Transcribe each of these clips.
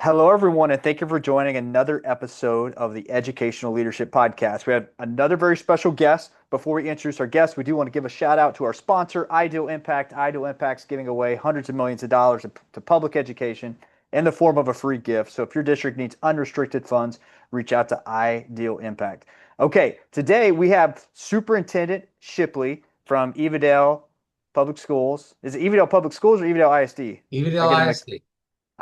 Hello, everyone, and thank you for joining another episode of the Educational Leadership Podcast. We have another very special guest. Before we introduce our guest, we do want to give a shout out to our sponsor, Ideal Impact. Ideal Impact's giving away hundreds of millions of dollars to public education in the form of a free gift. So if your district needs unrestricted funds, reach out to Ideal Impact. Okay, today we have Superintendent Shipley from Evadale Public Schools. Is it Evadale Public Schools or Evadale ISD? I Evadale get them mixed. ISD.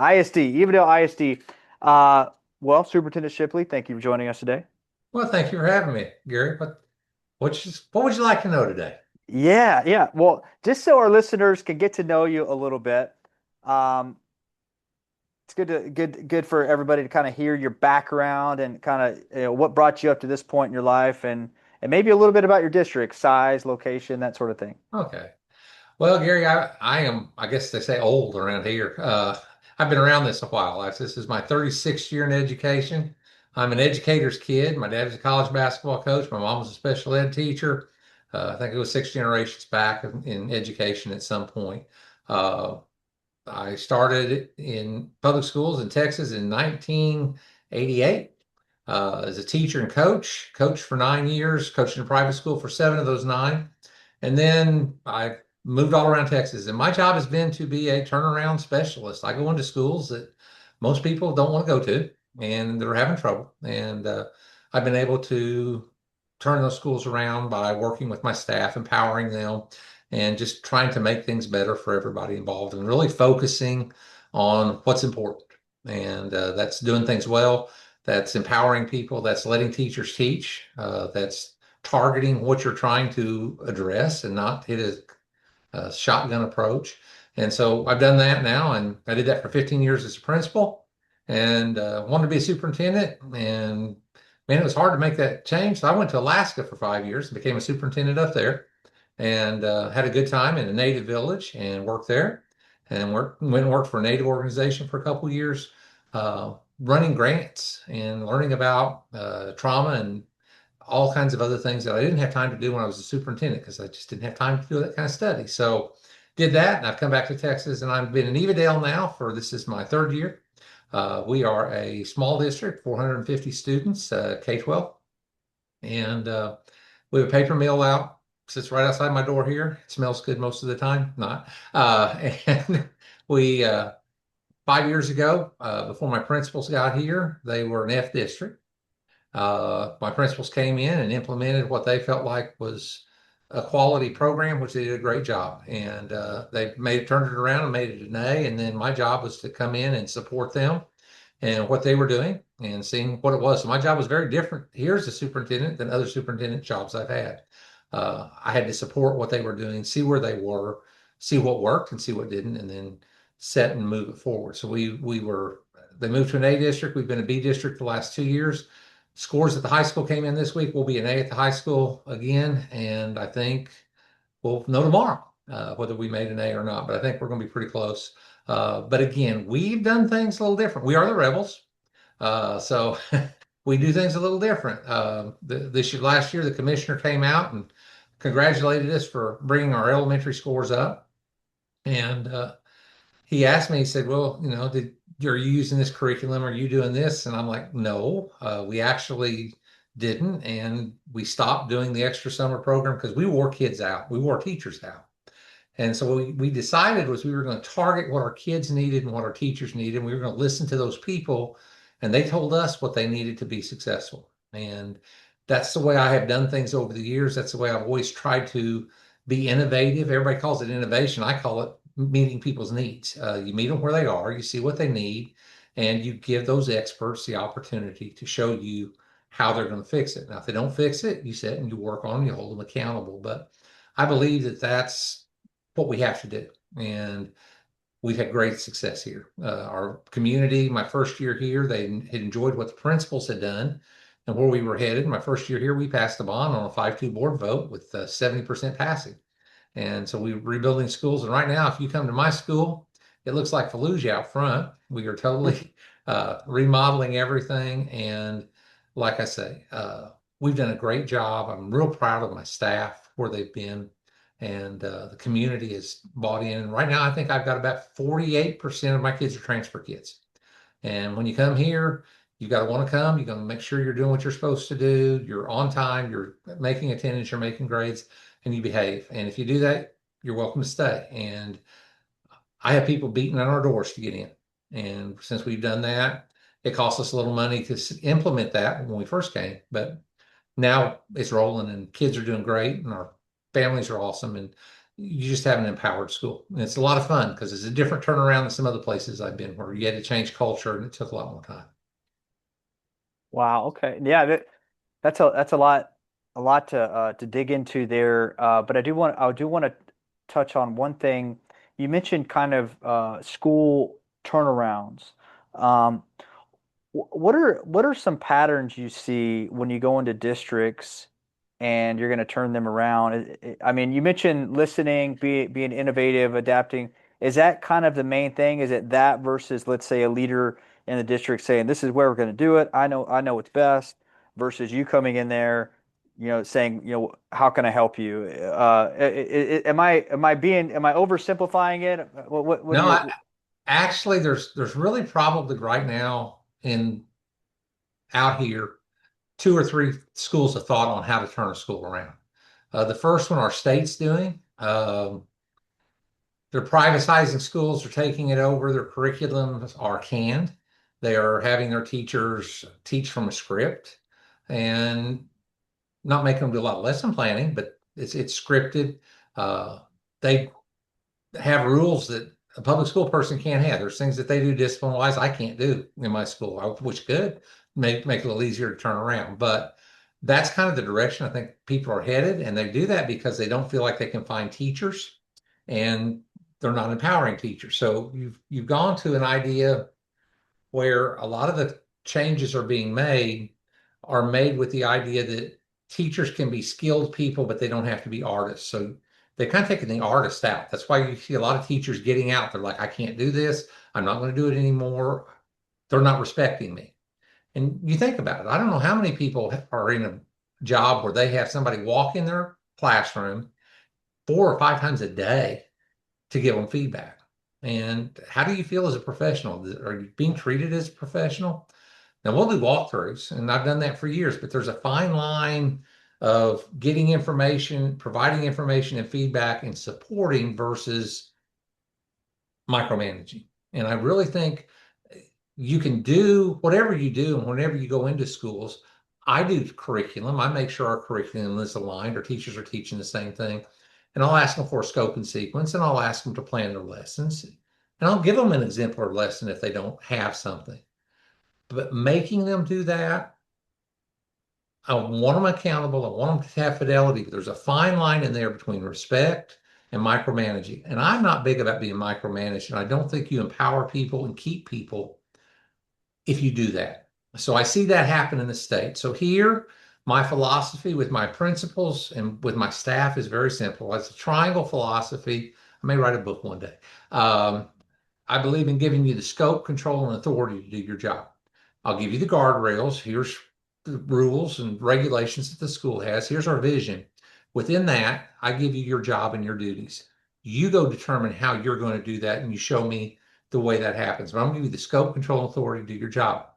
ISD, Evadale ISD. Uh, well, Superintendent Shipley, thank you for joining us today. Well, thank you for having me, Gary. What would you like to know today? Yeah. Well, just so our listeners can get to know you a little bit, um, it's good for everybody to kind of hear your background and kind of what brought you up to this point in your life, and maybe a little bit about your district, size, location, that sort of thing. Okay. Well, Gary, I am, I guess they say old around here. I've been around this a while. This is my 36th year in education. I'm an educator's kid. My dad was a college basketball coach. My mom was a special ed teacher. I think it was six generations back in education at some point. Uh, I started in public schools in Texas in 1988 as a teacher and coached for 9 years, coached in a private school for seven of those nine. And then I moved all around Texas. And my job has been to be a turnaround specialist. I go into schools that most people don't want to go to and they're having trouble. And I've been able to turn those schools around by working with my staff, empowering them, and just trying to make things better for everybody involved and really focusing on what's important. And that's doing things well. That's empowering people. That's letting teachers teach. That's targeting what you're trying to address and not hit a shotgun approach. And so I've done that now, and I did that for 15 years as a principal, and wanted to be a superintendent. And man, it was hard to make that change. So I went to Alaska for 5 years and became a superintendent up there, and had a good time in a native village and worked there, and went and worked for a native organization for a couple of years, running grants and learning about trauma and all kinds of other things that I didn't have time to do when I was a superintendent because I just didn't have time to do that kind of study. So did that, and I've come back to Texas, and I've been in Evadale now for this is my third year. We are a small district, 450 students, K-12, and we have a paper mill out, sits right outside my door here. It smells good most of the time, not. And we 5 years ago, before my principals got here, they were an F district. My principals came in and implemented what they felt like was a quality program, which they did a great job. And they turned it around and made it an A. And then my job was to come in and support them and what they were doing and seeing what it was. So my job was very different here as a superintendent than other superintendent jobs I've had. I had to support what they were doing, see where they were, see what worked and see what didn't, and then set and move it forward. So they moved to an A district. We've been a B district the last 2 years. Scores at the high school came in this week. We'll be an A at the high school again, and I think we'll know tomorrow whether we made an A or not. But I think we're going to be pretty close. But again, we've done things a little different. We are the rebels, so we do things a little different. Last year, the commissioner came out and congratulated us for bringing our elementary scores up, and he asked me, he said, well, are you using this curriculum? Are you doing this? And I'm like, no, we actually didn't. And we stopped doing the extra summer program because we wore kids out. We wore teachers out. And so what we decided was we were going to target what our kids needed and what our teachers needed. And we were going to listen to those people, and they told us what they needed to be successful. And that's the way I have done things over the years. That's the way I've always tried to be innovative. Everybody calls it innovation. I call it meeting people's needs. You meet them where they are, you see what they need, and you give those experts the opportunity to show you how they're going to fix it. Now, if they don't fix it, you sit and you work on them, you hold them accountable. But I believe that that's what we have to do. And we've had great success here. Our community, my first year here, they had enjoyed what the principals had done and where we were headed. My first year here, we passed a bond on a 5-2 board vote with 70% passing. And so we're rebuilding schools. And right now, if you come to my school, it looks like Fallujah out front. We are totally remodeling everything. And like I say, we've done a great job. I'm real proud of my staff, where they've been. And the community has bought in. And right now, I think I've got about 48% of my kids are transfer kids. And when you come here, you got to want to come. You're going to make sure you're doing what you're supposed to do. You're on time. You're making attendance. You're making grades, and you behave. And if you do that, you're welcome to stay. And I have people beating on our doors to get in. And since we've done that, it cost us a little money to implement that when we first came. But now it's rolling and kids are doing great and our families are awesome. And you just have an empowered school. And it's a lot of fun because it's a different turnaround than some other places I've been where you had to change culture and it took a lot more time. Wow. Okay. Yeah. That's a lot to dig into there. But I do want to touch on one thing. You mentioned kind of school turnarounds. Um, what are some patterns you see when you go into districts and you're going to turn them around? I mean, you mentioned listening, being innovative, adapting. Is that kind of the main thing? Is it that versus, let's say, a leader in the district saying, "This is where we're going to do it. I know what's best," versus you coming in there, saying, "How can I help you?" Am I oversimplifying it? What are No, your actually there's really probably right now in out here two or three schools of thought on how to turn a school around. The first one our state's doing. They're privatizing schools, they're taking it over, their curriculums are canned. They are having their teachers teach from a script and not making them do a lot of lesson planning, but it's scripted. They have rules that a public school person can't have. There's things that they do discipline wise I can't do in my school. I wish could make it a little easier to turn around. But that's kind of the direction I think people are headed, and they do that because they don't feel like they can find teachers and they're not empowering teachers. So you've gone to an idea where a lot of the changes are made with the idea that teachers can be skilled people, but they don't have to be artists. So they've kind of taken the artist out. That's why you see a lot of teachers getting out. They're like, I can't do this. I'm not going to do it anymore. They're not respecting me. And you think about it. I don't know how many people are in a job where they have somebody walk in their classroom 4 or 5 times a day to give them feedback. And how do you feel as a professional? Are you being treated as a professional? Now we'll do walkthroughs, and I've done that for years, but there's a fine line of getting information, providing information and feedback and supporting versus micromanaging. And I really think you can do whatever you do and whenever you go into schools. I do curriculum. I make sure our curriculum is aligned. Our teachers are teaching the same thing. And I'll ask them for a scope and sequence, and I'll ask them to plan their lessons. And I'll give them an exemplar lesson if they don't have something. But making them do that, I want them accountable. I want them to have fidelity. But there's a fine line in there between respect and micromanaging. And I'm not big about being micromanaged. And I don't think you empower people and keep people if you do that. So I see that happen in the state. So here, my philosophy with my principals and with my staff is very simple. It's a triangle philosophy. I may write a book one day. Um, I believe in giving you the scope, control, and authority to do your job. I'll give you the guardrails. Here's the rules and regulations that the school has. Here's our vision. Within that, I give you your job and your duties. You go determine how you're going to do that, and you show me the way that happens. But I'm going to give you the scope, control, and authority to do your job.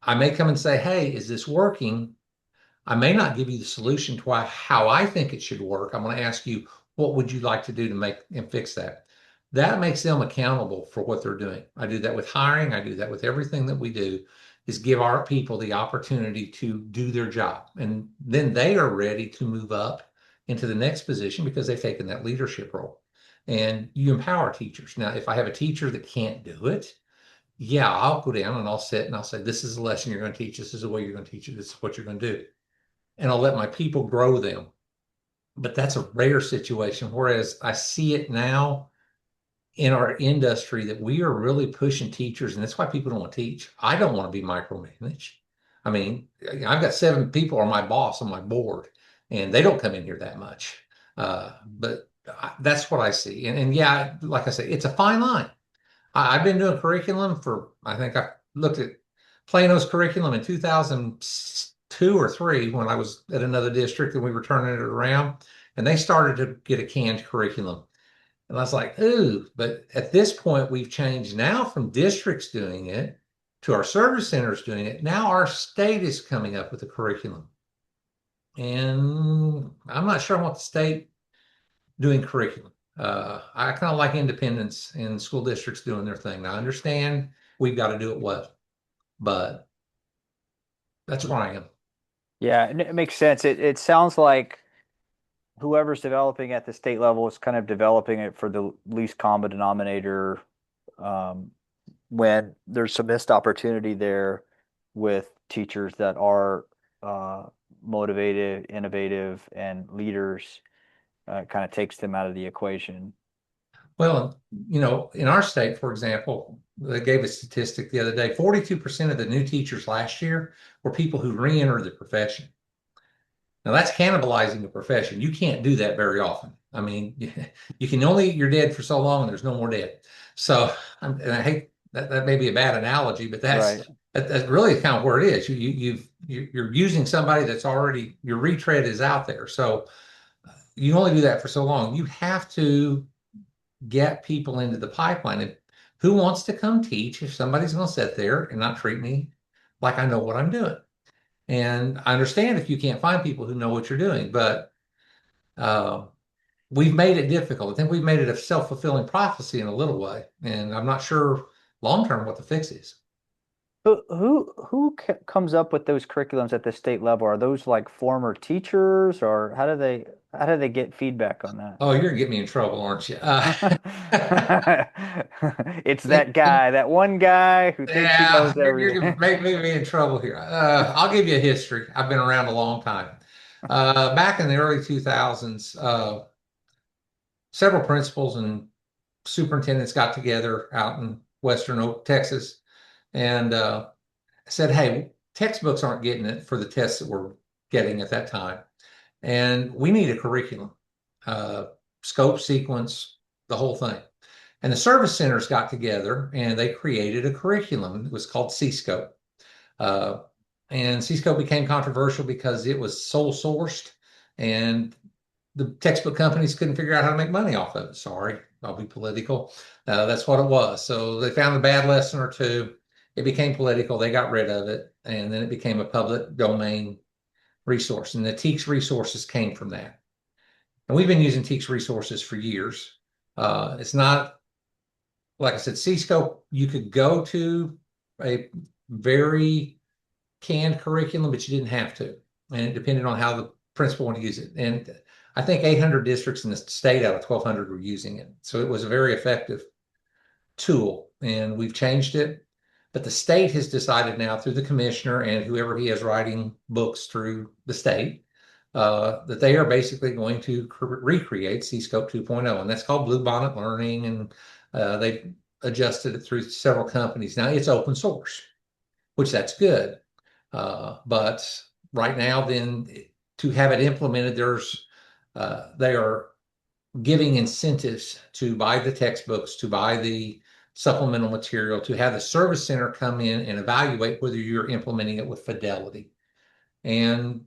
I may come and say, hey, is this working? I may not give you the solution to how I think it should work. I'm going to ask you, what would you like to do to make and fix that? That makes them accountable for what they're doing. I do that with hiring. I do that with everything that we do is give our people the opportunity to do their job. And then they are ready to move up into the next position because they've taken that leadership role. And you empower teachers. Now, if I have a teacher that can't do it, yeah, I'll go down and I'll sit and I'll say, this is the lesson you're going to teach. This is the way you're going to teach it. This is what you're going to do. And I'll let my people grow them. But that's a rare situation. Whereas I see it now in our industry that we are really pushing teachers, and that's why people don't want to teach. I don't want to be micromanaged. I mean, I've got 7 people on my boss on my board, and they don't come in here that much. But that's what I see. And yeah, like I say, it's a fine line. I've been doing curriculum for, I think I looked at Plano's curriculum in 2002 or three when I was at another district and we were turning it around, and they started to get a canned curriculum. And I was like, ooh, but at this point, we've changed now from districts doing it to our service centers doing it. Now our state is coming up with a curriculum. And I'm not sure I want the state doing curriculum. I kind of like independence and school districts doing their thing. Now, I understand we've got to do it well, but that's where I am. Yeah, and it makes sense. It sounds like whoever's developing at the state level is kind of developing it for the least common denominator, um, when there's some missed opportunity there with teachers that are uh, motivated, innovative, and leaders. Kind of takes them out of the equation. Well, in our state, for example, they gave a statistic the other day 42% of the new teachers last year were people who re entered the profession. Now, that's cannibalizing the profession. You can't do that very often. I mean, you can only, you're dead for so long and there's no more dead. So, and I hate that may be a bad analogy, but Right. that's really kind of where it is. You're using somebody that's already, your retread is out there. So you only do that for so long. You have to get people into the pipeline. And who wants to come teach if somebody's going to sit there and not treat me like I know what I'm doing? And I understand if you can't find people who know what you're doing, but uh, we've made it difficult. I think we've made it a self-fulfilling prophecy in a little way. And I'm not sure long term what the fix is. Who comes up with those curriculums at the state level? Are those like former teachers, or how do they get feedback on that? Oh, you're gonna get me in trouble, aren't you? It's that guy, that one guy who thinks he Yeah, knows you're everything. gonna make me in trouble here. I'll give you a history. I've been around a long time. Back in the early 2000s, several principals and superintendents got together out in Western Oak, Texas, and said, "Hey, textbooks aren't getting it for the tests that we're getting at that time, and we need a curriculum, uh, scope, sequence, the whole thing." And the service centers got together and they created a curriculum. It was called C-Scope. Uh, and C-Scope became controversial because it was sole sourced and the textbook companies couldn't figure out how to make money off of it. Sorry, I'll be political. That's what it was. So they found a bad lesson or two. It became political. They got rid of it. And then it became a public domain resource. And the TEACS resources came from that. And we've been using TEACS resources for years. It's not, like I said, C-Scope, you could go to a very canned curriculum, but you didn't have to. And it depended on how the principal wanted to use it. And I think 800 districts in the state out of 1,200 were using it. So it was a very effective tool. And we've changed it. But the state has decided now through the commissioner and whoever he has writing books through the state that they are basically going to recreate C-Scope 2.0. And that's called Bluebonnet Learning. And they've adjusted it through several companies. Now it's open source, which that's good. But right now, then to have it implemented, they are giving incentives to buy the textbooks, to buy the supplemental material, to have the service center come in and evaluate whether you're implementing it with fidelity. And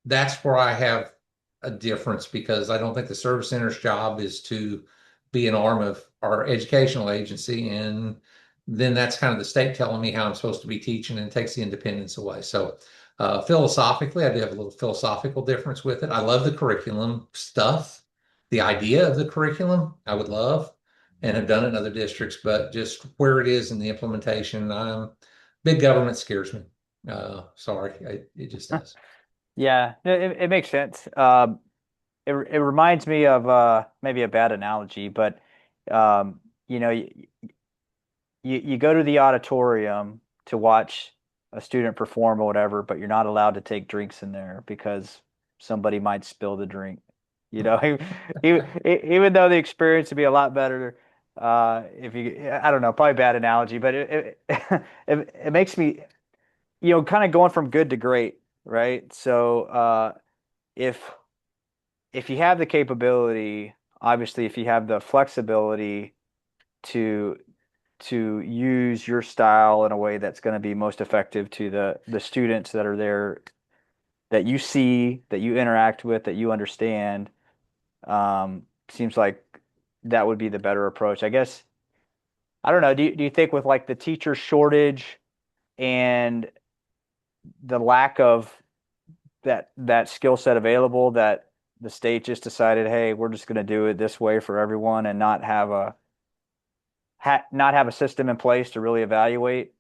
that's where I have a difference because I don't think the service center's job is to be an arm of our educational agency. And then that's kind of the state telling me how I'm supposed to be teaching and it takes the independence away. So philosophically, I do have a little philosophical difference with it. I love the curriculum stuff. The idea of the curriculum, I would love and have done it in other districts, but just where it is in the implementation, big government scares me. Sorry, it just does. Yeah, it makes sense. It reminds me of maybe a bad analogy, but um, you know, you go to the auditorium to watch a student perform or whatever, but you're not allowed to take drinks in there because somebody might spill the drink. You know, even though the experience would be a lot better if you, I don't know, probably bad analogy, but it makes me, kind of going from good to great, right? So if if you have the capability, obviously, if you have the flexibility to use your style in a way that's going to be most effective to the students that are there, that you see, that you interact with, that you understand, seems like that would be the better approach. I guess, I don't know. Do you think with like the teacher shortage and the lack of that skill set available, that the state just decided, hey, we're just going to do it this way for everyone and not have a system in place to really evaluate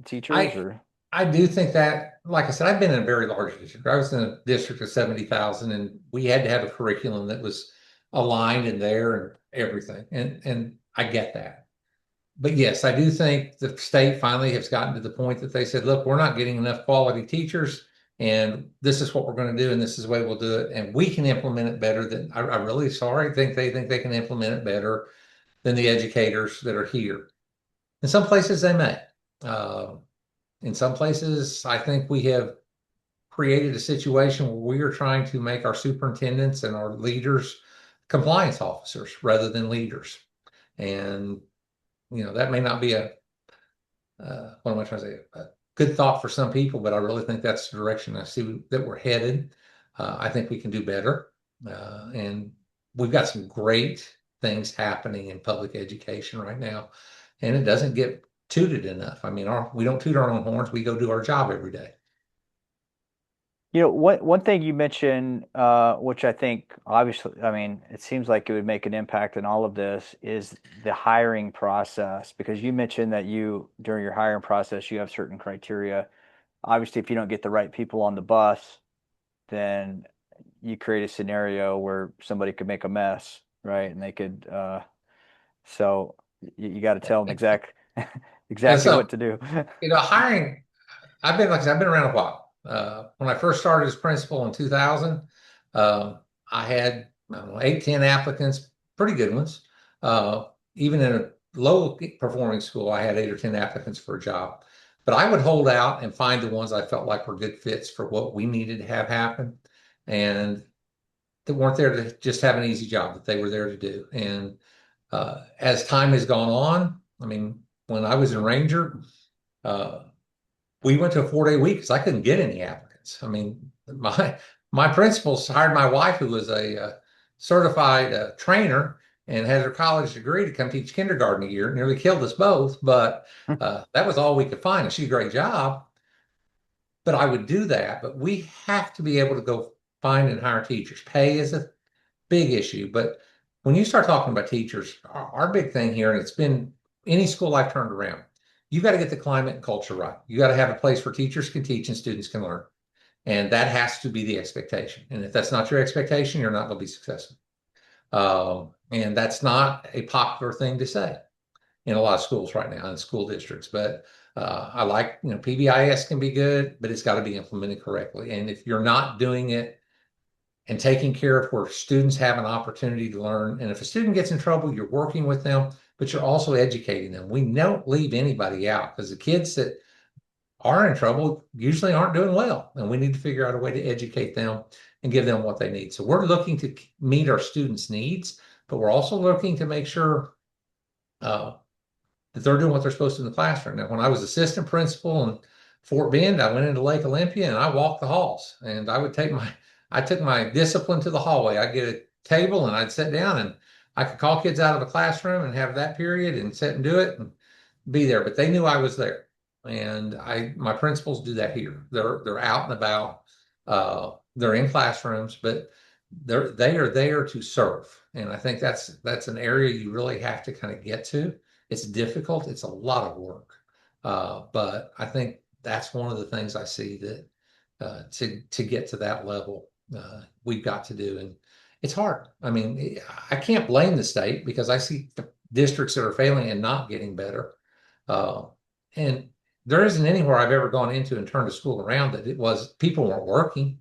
teachers? I Or I do think that, like I said, I've been in a very large district. I was in a district of 70,000, and we had to have a curriculum that was aligned and there and everything. And I get that. But yes, I do think the state finally has gotten to the point that they said, look, we're not getting enough quality teachers, and this is what we're going to do, and this is the way we'll do it. And we can implement it better than I really sorry, think they can implement it better than the educators that are here. In some places they may. Uh, in some places, I think we have created a situation where we are trying to make our superintendents and our leaders compliance officers rather than leaders. And, that may not be what am I trying to say? A good thought for some people, but I really think that's the direction I see that we're headed. I think we can do better. And we've got some great things happening in public education right now, and it doesn't get tooted enough. I mean, we don't toot our own horns. We go do our job every day. one thing you mentioned, which I think obviously, I mean, it seems like it would make an impact in all of this, is the hiring process. Because you mentioned that during your hiring process, you have certain criteria. Obviously, if you don't get the right people on the bus, then you create a scenario where somebody could make a mess, right? And they could, so you got to tell them And exactly so, what to do. hiring, like I said, I've been around a while. When I first started as principal in 2000, I had, I don't know, 8, 10 applicants, pretty good ones. Uh, Even in a low performing school, I had 8 or 10 applicants for a job. But I would hold out and find the ones I felt like were good fits for what we needed to have happen, and that weren't there to just have an easy job, that they were there to do. And as time has gone on, I mean, when I was in Ranger, uh, we went to a 4-day week because I couldn't get any applicants. I mean, my principals hired my wife, who was a certified trainer and has her college degree, to come teach kindergarten a year. It nearly killed us both, but that was all we could find. And she did a great job. But I would do that. But we have to be able to go find and hire teachers. Pay is a big issue, but when you start talking about teachers, our big thing here, and it's been any school I've turned around, you got to get the climate and culture right. You got to have a place where teachers can teach and students can learn. And that has to be the expectation. And if that's not your expectation, you're not going to be successful. And that's not a popular thing to say in a lot of schools right now, in school districts. But I like, PBIS can be good, but it's got to be implemented correctly. And if you're not doing it and taking care of where students have an opportunity to learn. And if a student gets in trouble, you're working with them, but you're also educating them. We don't leave anybody out, because the kids that are in trouble usually aren't doing well. And we need to figure out a way to educate them and give them what they need. So we're looking to meet our students' needs, but we're also looking to make sure uh, that they're doing what they're supposed to in the classroom. Now, when I was assistant principal in Fort Bend, I went into Lake Olympia and I walked the halls, and I took my discipline to the hallway. I'd get a table and I'd sit down, and I could call kids out of a classroom and have that period and sit and do it and be there. But they knew I was there. And my principals do that here. They're out and about. They're in classrooms, but they are there to serve. And I think that's an area you really have to kind of get to. It's difficult. It's a lot of work. But I think that's one of the things I see that to get to that level, we've got to do. And it's hard. I mean, I can't blame the state, because I see the districts that are failing and not getting better. And there isn't anywhere I've ever gone into and turned a school around that it was people weren't working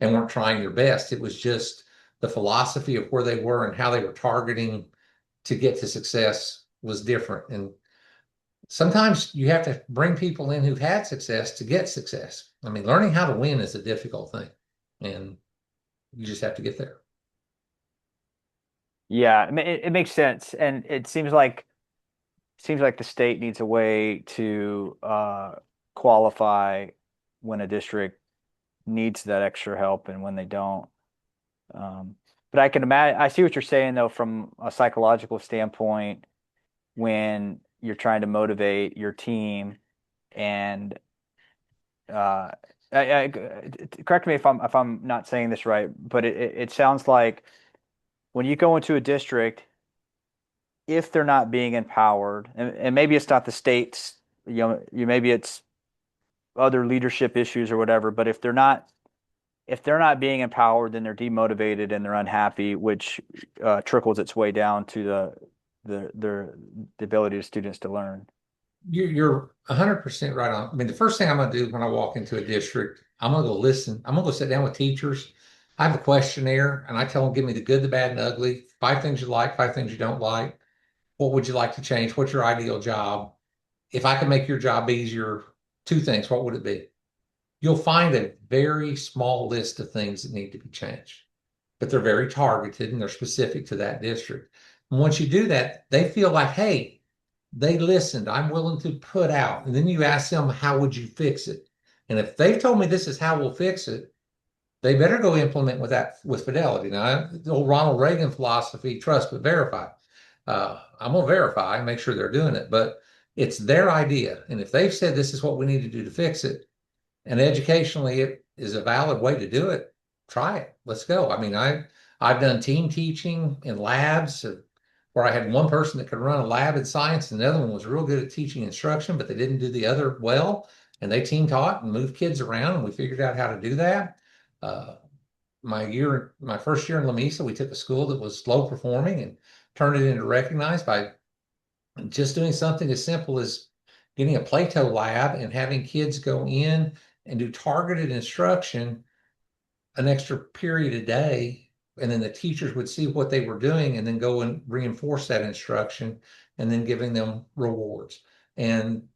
and weren't trying their best. It was just the philosophy of where they were and how they were targeting to get to success was different. And sometimes you have to bring people in who've had success to get success. I mean, learning how to win is a difficult thing, and you just have to get there. Yeah, I mean, it makes sense, and it seems like the state needs a way to qualify when a district needs that extra help and when they don't. Um, but I can imagine, I see what you're saying though, from a psychological standpoint, when you're trying to motivate your team And uh, correct me if I'm not saying this right, but it sounds like when you go into a district, if they're not being empowered, and maybe it's not the state's, maybe it's other leadership issues or whatever, but if they're not being empowered, then they're demotivated and they're unhappy, which trickles its way down to the ability of students to learn. You're 100% right on. I mean, the first thing I'm going to do when I walk into a district, I'm going to go listen. I'm going to go sit down with teachers. I have a questionnaire and I tell them, give me the good, the bad, and ugly. Five things you like, five things you don't like. What would you like to change? What's your ideal job? If I could make your job easier, two things, what would it be? You'll find a very small list of things that need to be changed, but they're very targeted and they're specific to that district. And once you do that, they feel like, hey, they listened. I'm willing to put out. And then you ask them, how would you fix it? And if they've told me this is how we'll fix it, they better go implement with that with fidelity. Now, the old Ronald Reagan philosophy, trust but verify. I'm gonna verify and make sure they're doing it, but it's their idea. And if they've said this is what we need to do to fix it, and educationally it is a valid way to do it, try it. Let's go. I mean, I've done team teaching in labs where I had one person that could run a lab in science and the other one was real good at teaching instruction, but they didn't do the other well. And they team taught and moved kids around, and we figured out how to do that. Uh, my first year in Lamesa, we took a school that was low performing and turned it into recognized by just doing something as simple as getting a Plato lab and having kids go in and do targeted instruction an extra period a day. And then the teachers would see what they were doing and then go and reinforce that instruction and then giving them rewards. And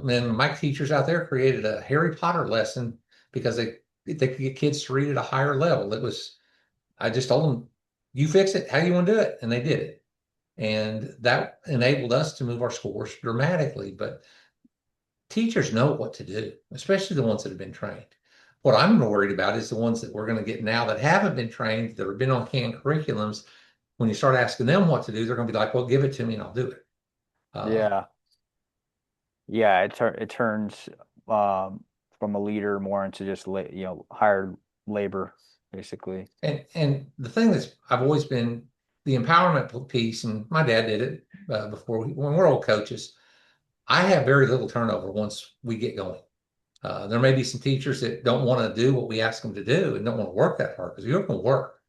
then my teachers out there created a Harry Potter lesson because they could get kids to read at a higher level. I just told them, you fix it, how you want to do it? And they did it. And that enabled us to move our scores dramatically. But teachers know what to do, especially the ones that have been trained. What I'm worried about is the ones that we're going to get now that haven't been trained, that have been on canned curriculums. When you start asking them what to do, they're going to be like, well, give it to me and I'll do it. Uh, Yeah. Yeah, it turns from a leader more into just hired labor, basically. and the thing that's I've always been the empowerment piece, and my dad did it when we're old coaches. I have very little turnover once we get going. There may be some teachers that don't want to do what we ask them to do and don't want to work that hard because you're going to work,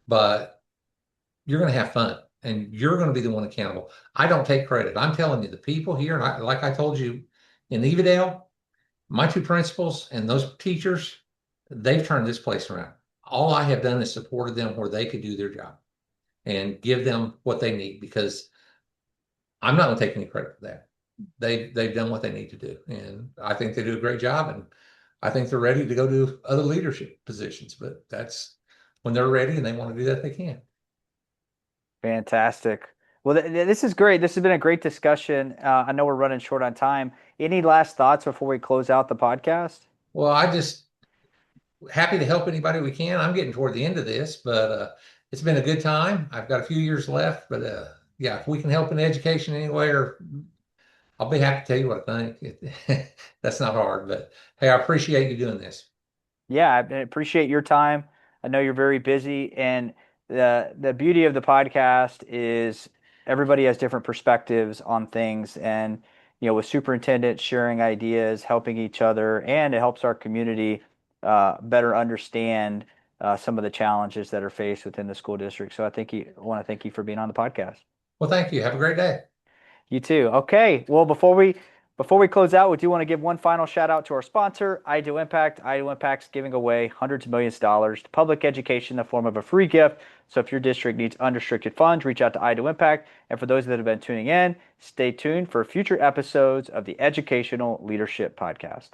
but you're going to have fun and you're going to be the one accountable. I don't take credit. I'm telling you, the people here, and like I told you in Evadale, my two principals and those teachers, they've turned this place around. All I have done is supported them where they could do their job and give them what they need because I'm not going to take any credit for that. They've done what they need to do, and I think they do a great job. And I think they're ready to go to other leadership positions. But that's when they're ready and they want to do that, they can. Fantastic. Well, this is great. This has been a great discussion. I know we're running short on time. Any last thoughts before we close out the podcast? Well, I just happy to help anybody we can. I'm getting toward the end of this, but it's been a good time. I've got a few years left, but yeah, if we can help in education anyway, or I'll be happy to tell you what I think. That's not hard, but hey, I appreciate you doing this. Yeah, I appreciate your time. I know you're very busy, and the beauty of the podcast is everybody has different perspectives on things, and with superintendents sharing ideas, helping each other, and it helps our community better understand some of the challenges that are faced within the school district. So I want to thank you for being on the podcast. Well, thank you. Have a great day. You too. Okay. Well, before we close out, we do want to give one final shout out to our sponsor, IDEAL Impact. IDEAL Impact's giving away hundreds of millions of dollars to public education in the form of a free gift. So if your district needs unrestricted funds, reach out to IDEAL Impact. And for those that have been tuning in, stay tuned for future episodes of the Educational Leadership Podcast.